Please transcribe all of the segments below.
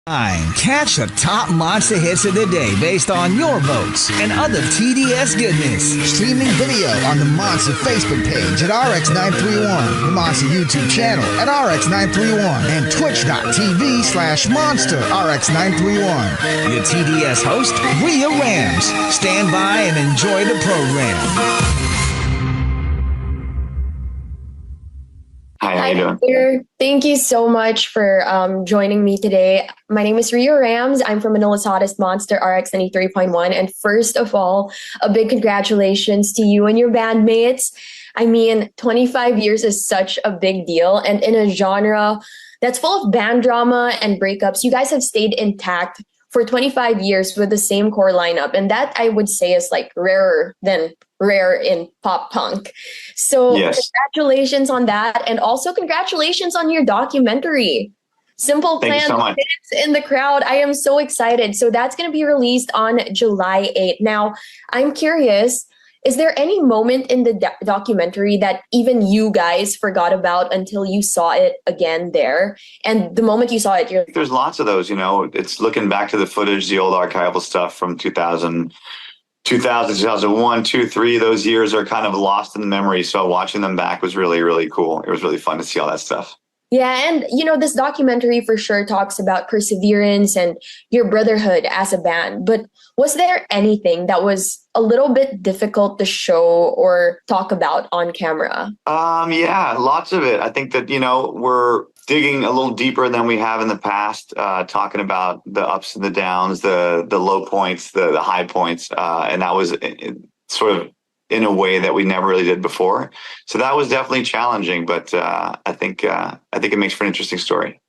Catch the top monster hits of the day based on your votes and other TDS goodness. Streaming video on the Monster Facebook page at RX931, the Monster YouTube channel at RX931, and twitch.tv/Monster RX931. Your TDS host, Rhea Rams. Stand by and enjoy the program. Hi, how you doing? Thank you so much for joining me today. My name is Rhea Rams. I'm from Manila's hottest Monster RX93.1. And first of all, a big congratulations to you and your bandmates. I mean, 25 years is such a big deal. And in a genre that's full of band drama and breakups, you guys have stayed intact for 25 years with the same core lineup. And that, I would say, is like rarer than rare in pop punk. So yes. Congratulations on that. And also congratulations on your documentary. Simple Plan so much. In the crowd. I am so excited. So that's going to be released on July 8th. Now, I'm curious, is there any moment in the documentary that even you guys forgot about until you saw it again there? And the moment you saw it, there's lots of those, it's looking back to the footage, the old archival stuff from 2000, 2001, 2, 3, those years are kind of lost in the memory. So watching them back was really, really cool. It was really fun to see all that stuff. Yeah. And, this documentary for sure talks about perseverance and your brotherhood as a band. But was there anything that was a little bit difficult to show or talk about on camera? Yeah, lots of it. I think that, we're digging a little deeper than we have in the past, talking about the ups and the downs, the low points, the high points. And that was sort of in a way that we never really did before. So that was definitely challenging, but I think it makes for an interesting story.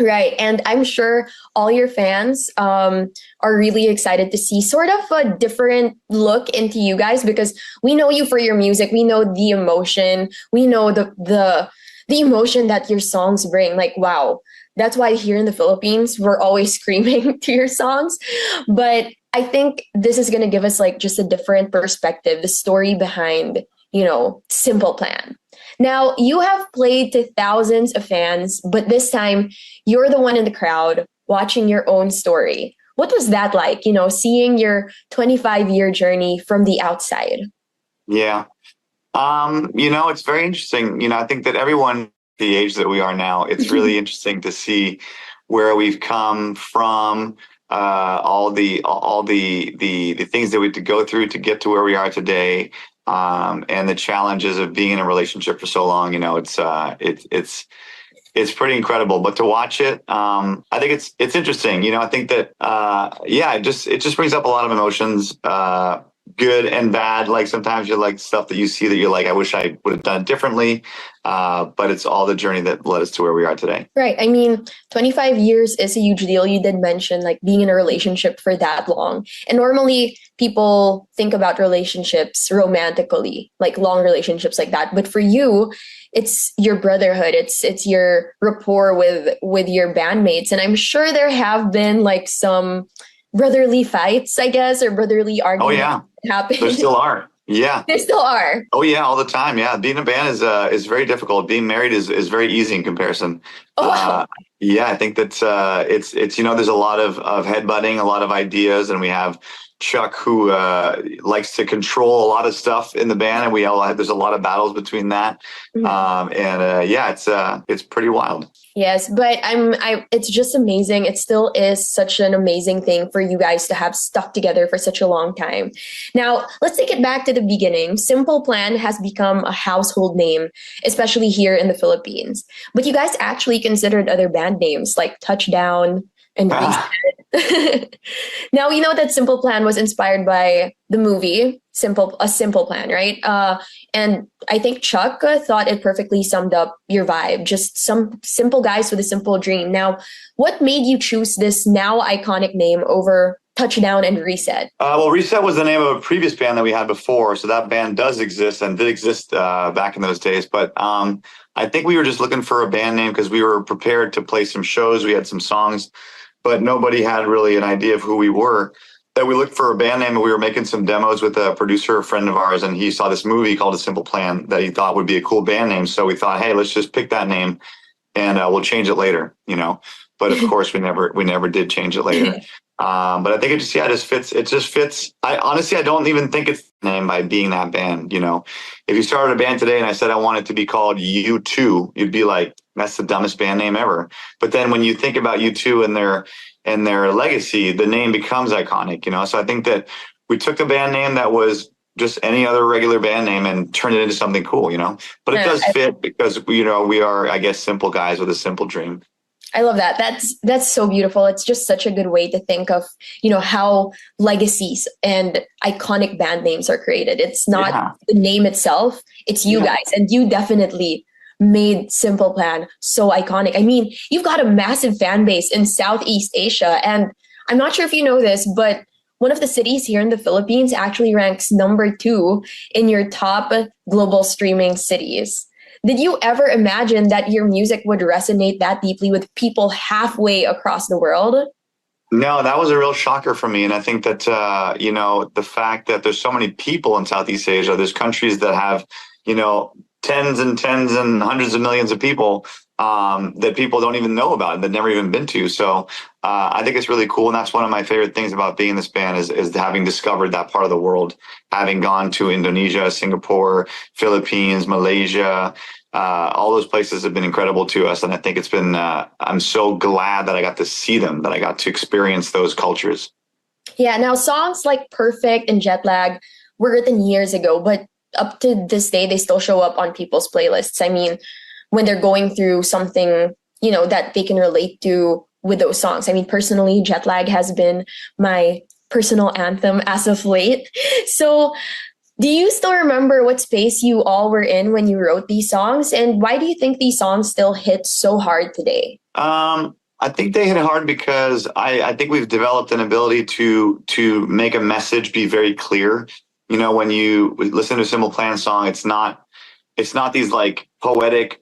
Right. And I'm sure all your fans are really excited to see sort of a different look into you guys, because we know you for your music. We know the emotion. We know the emotion that your songs bring. Like, wow. That's why here in the Philippines, we're always screaming to your songs. But I think this is going to give us like just a different perspective, the story behind, Simple Plan. Now, you have played to thousands of fans, but this time you're the one in the crowd watching your own story. What was that like, seeing your 25-year journey from the outside? Yeah. It's very interesting. I think that everyone, the age that we are now, it's really interesting to see where we've come from, all the things that we had to go through to get to where we are today, and the challenges of being in a relationship for so long. It's pretty incredible. But to watch it, I think it's interesting. I think that it just brings up a lot of emotions. Good and bad. Like sometimes you like stuff that you see that you're like, I wish I would have done it differently. But it's all the journey that led us to where we are today. Right. I mean, 25 years is a huge deal. You did mention like being in a relationship for that long. And normally people think about relationships romantically, like long relationships like that. But for you, it's your brotherhood. It's your rapport with your bandmates. And I'm sure there have been like some brotherly fights, I guess, or brotherly arguments. Oh, yeah. Happen. There still are. Yeah. There still are. Oh, yeah, all the time. Yeah. Being a band is very difficult. Being married is very easy in comparison. Oh, wow. Yeah, I think that it's there's a lot of headbutting, a lot of ideas, and we have Chuck who likes to control a lot of stuff in the band, and there's a lot of battles between that. Mm-hmm. It's pretty wild. Yes, but it's just amazing. It still is such an amazing thing for you guys to have stuck together for such a long time. Now, let's take it back to the beginning. Simple Plan has become a household name, especially here in the Philippines. But you guys actually considered other band names like Touchdown and Reset. Now, we know that Simple Plan was inspired by the movie A Simple Plan, right? And I think Chuck thought it perfectly summed up your vibe. Just some simple guys with a simple dream. Now, what made you choose this now iconic name over Touchdown and Reset? Well, Reset was the name of a previous band that we had before. So that band does exist and did exist back in those days. But I think we were just looking for a band name because we were prepared to play some shows. We had some songs, but nobody had really an idea of who we were. That we looked for a band name, and we were making some demos with a producer, a friend of ours, and he saw this movie called A Simple Plan that he thought would be a cool band name. So we thought, hey, let's just pick that name and we'll change it later, but of course we never did change it later. But I think it just fits. It just fits. I honestly, I don't even think it's named by being that band. You know, if you started a band today and I said I want it to be called U2, you'd be like, that's the dumbest band name ever. But then when you think about U2 and their legacy, the name becomes iconic, you know? So I think that we took the band name that was just any other regular band name and turned it into something cool, you know? But it does fit because, you know, we are, I guess, simple guys with a simple dream. I love that. That's so beautiful. It's just such a good way to think of, you know, how legacies and iconic band names are created. It's not the name itself, it's you guys. And you definitely made Simple Plan so iconic. I mean, you've got a massive fan base in Southeast Asia. And I'm not sure if you know this, but one of the cities here in the Philippines actually ranks number 2 in your top global streaming cities. Did you ever imagine that your music would resonate that deeply with people halfway across the world? No, that was a real shocker for me. And I think that, you know, the fact that there's so many people in Southeast Asia, there's countries that have, you know, tens and hundreds of millions of people that people don't even know about and that never even been to. So I think it's really cool. And that's one of my favorite things about being in this band is having discovered that part of the world, having gone to Indonesia, Singapore, Philippines, Malaysia. All those places have been incredible to us. And I think it's been, I'm so glad that I got to see them, that I got to experience those cultures. Yeah. Now, songs like Perfect and Jet Lag were written years ago, but up to this day, they still show up on people's playlists. I mean, when they're going through something, you know, that they can relate to with those songs. I mean, personally, Jet Lag has been my personal anthem as of late. So do you still remember what space you all were in when you wrote these songs? And why do you think these songs still hit so hard today? I think they hit hard because I think we've developed an ability to make a message be very clear. You know, when you listen to a Simple Plan song, it's not these like poetic,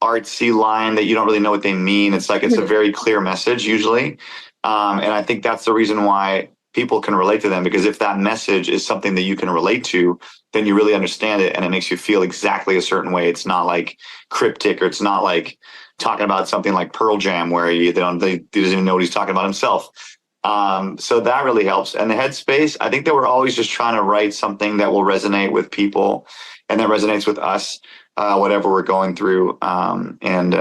artsy line that you don't really know what they mean. It's like, it's a very clear message usually. And I think that's the reason why people can relate to them, because if that message is something that you can relate to, then you really understand it and it makes you feel exactly a certain way. It's not like cryptic, or it's not like talking about something like Pearl Jam where he doesn't even know what he's talking about himself. So that really helps. And the headspace, I think that we're always just trying to write something that will resonate with people and that resonates with us, whatever we're going through. And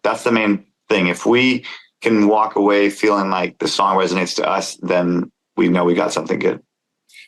that's the main thing. If we can walk away feeling like the song resonates to us, then we know we got something good.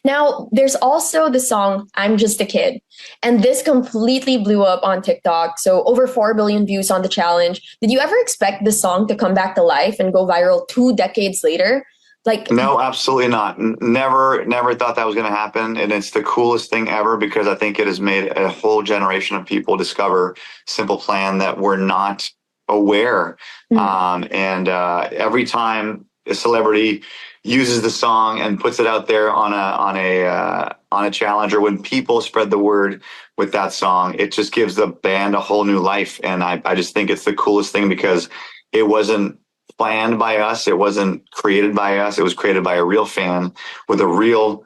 Now, there's also the song I'm Just a Kid. And this completely blew up on TikTok. So over 4 billion views on the challenge. Did you ever expect the song to come back to life and go viral 2 decades later? Like, no, absolutely not. Never thought that was going to happen. And it's the coolest thing ever, because I think it has made a whole generation of people discover Simple Plan that were not aware. And every time a celebrity uses the song and puts it out there on a challenge, or when people spread the word with that song, it just gives the band a whole new life. And I just think it's the coolest thing, because it wasn't planned by us. It wasn't created by us. It was created by a real fan with a real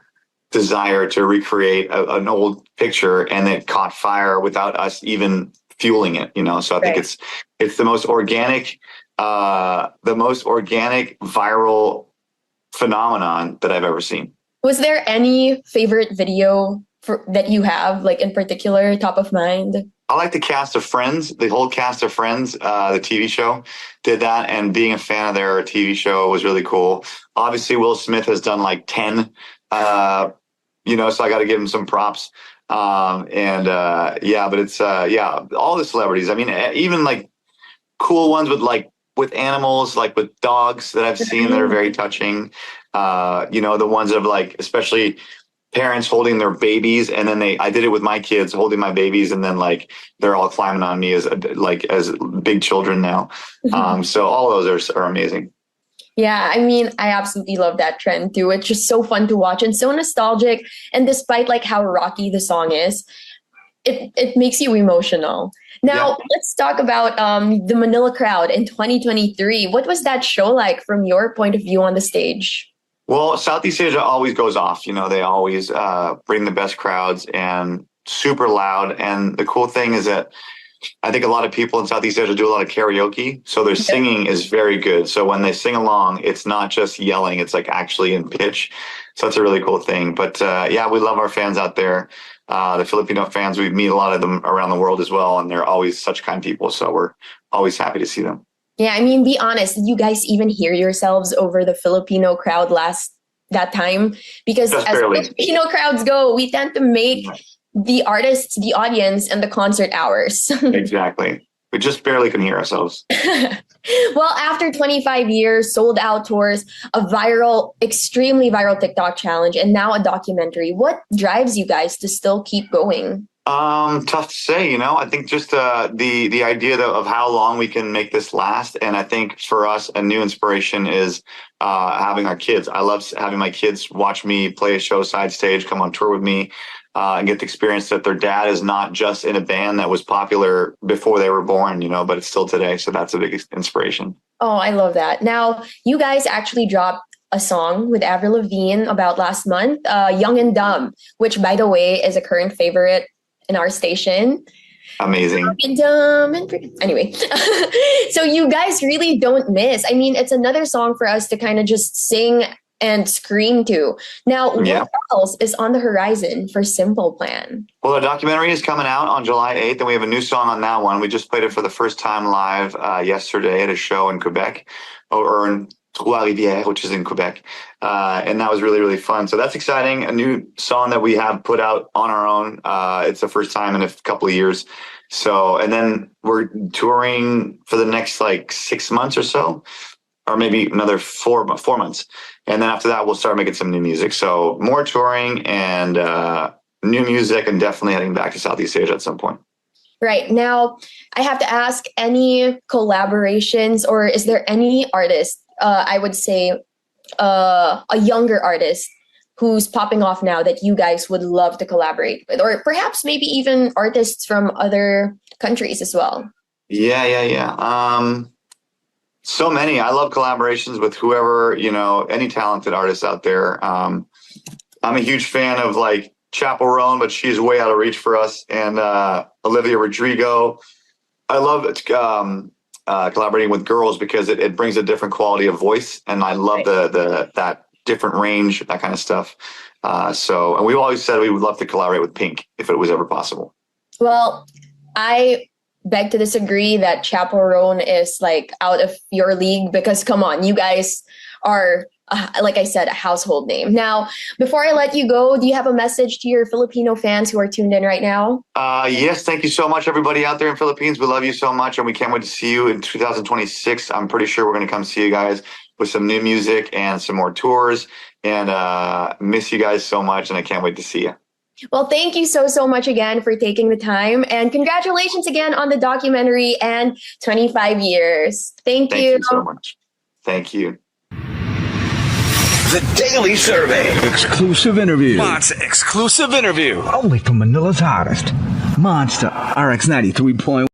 desire to recreate an old picture, and it caught fire without us even fueling it, you know? So I think it's the most organic viral phenomenon that I've ever seen. Was there any favorite video that you have, like in particular, top of mind? I like the cast of Friends, the whole cast of Friends, the TV show did that. And being a fan of their TV show was really cool. Obviously, Will Smith has done like 10, so I got to give him some props. But it's, all the celebrities. I mean, even like cool ones with animals, like with dogs that I've seen that are very touching. The ones of like, especially parents holding their babies, and then I did it with my kids holding my babies, and then like they're all climbing on me as big children now. So all of those are amazing. Yeah, I mean, I absolutely love that trend too. It's just so fun to watch and so nostalgic. And despite like how rocky the song is, it makes you emotional. Now, let's talk about the Manila crowd in 2023. What was that show like from your point of view on the stage? Well, Southeast Asia always goes off. You know, they always bring the best crowds and super loud. And the cool thing is that I think a lot of people in Southeast Asia do a lot of karaoke. So their singing is very good. So when they sing along, it's not just yelling, it's like actually in pitch. So that's a really cool thing. But yeah, we love our fans out there. The Filipino fans, we meet a lot of them around the world as well. And they're always such kind people. So we're always happy to see them. Yeah, I mean, be honest, did you guys even hear yourselves over the Filipino crowd that time? Because Just as barely. Filipino crowds go, we tend to make the artists, the audience, and the concert hours. Exactly. We just barely can hear ourselves. Well, after 25 years, sold out tours, a viral, extremely viral TikTok challenge, and now a documentary, what drives you guys to still keep going? Tough to say, you know. I think just the idea of how long we can make this last, and I think for us, a new inspiration is having our kids. I love having my kids watch me play a show side stage, come on tour with me, and get the experience that their dad is not just in a band that was popular before they were born, you know, but it's still today. So that's a big inspiration. Oh, I love that. Now, you guys actually dropped a song with Avril Lavigne about last month, Young and Dumb, which, by the way, is a current favorite in our station. Amazing. Young and dumb and anyway, so you guys really don't miss. I mean, it's another song for us to kind of just sing and scream to. Now, what else is on the horizon for Simple Plan? Well, the documentary is coming out on July 8th, and we have a new song on that one. We just played it for the first time live yesterday at a show in Quebec, or in Trois-Rivières, which is in Quebec. And that was really, really fun. So that's exciting. A new song that we have put out on our own. It's the first time in a couple of years. So, and then we're touring for the next like 6 months or so, or maybe another 4 months. And then after that, we'll start making some new music. So more touring and new music, and definitely heading back to Southeast Asia at some point. Right. Now, I have to ask, any collaborations, or is there any artist, I would say a younger artist who's popping off now that you guys would love to collaborate with, or perhaps maybe even artists from other countries as well? Yeah. So many. I love collaborations with whoever, you know, any talented artists out there. I'm a huge fan of like Chappell Roan, but she's way out of reach for us. And Olivia Rodrigo. I love collaborating with girls because it brings a different quality of voice, and I love that different range, that kind of stuff. And we've always said we would love to collaborate with Pink if it was ever possible. Well, I beg to disagree that Chappell Roan is like out of your league, because come on, you guys are, like I said, a household name. Now, before I let you go, do you have a message to your Filipino fans who are tuned in right now? Yes, thank you so much, everybody out there in Philippines. We love you so much, and we can't wait to see you in 2026. I'm pretty sure we're going to come see you guys with some new music and some more tours, and miss you guys so much, and I can't wait to see you. Well, thank you so much again for taking the time, and congratulations again on the documentary and 25 years. Thank you. Thank you so much. Thank you. The Daily Survey. Exclusive interview. Monster exclusive interview. Only from Manila's hottest. Monster RX93.1.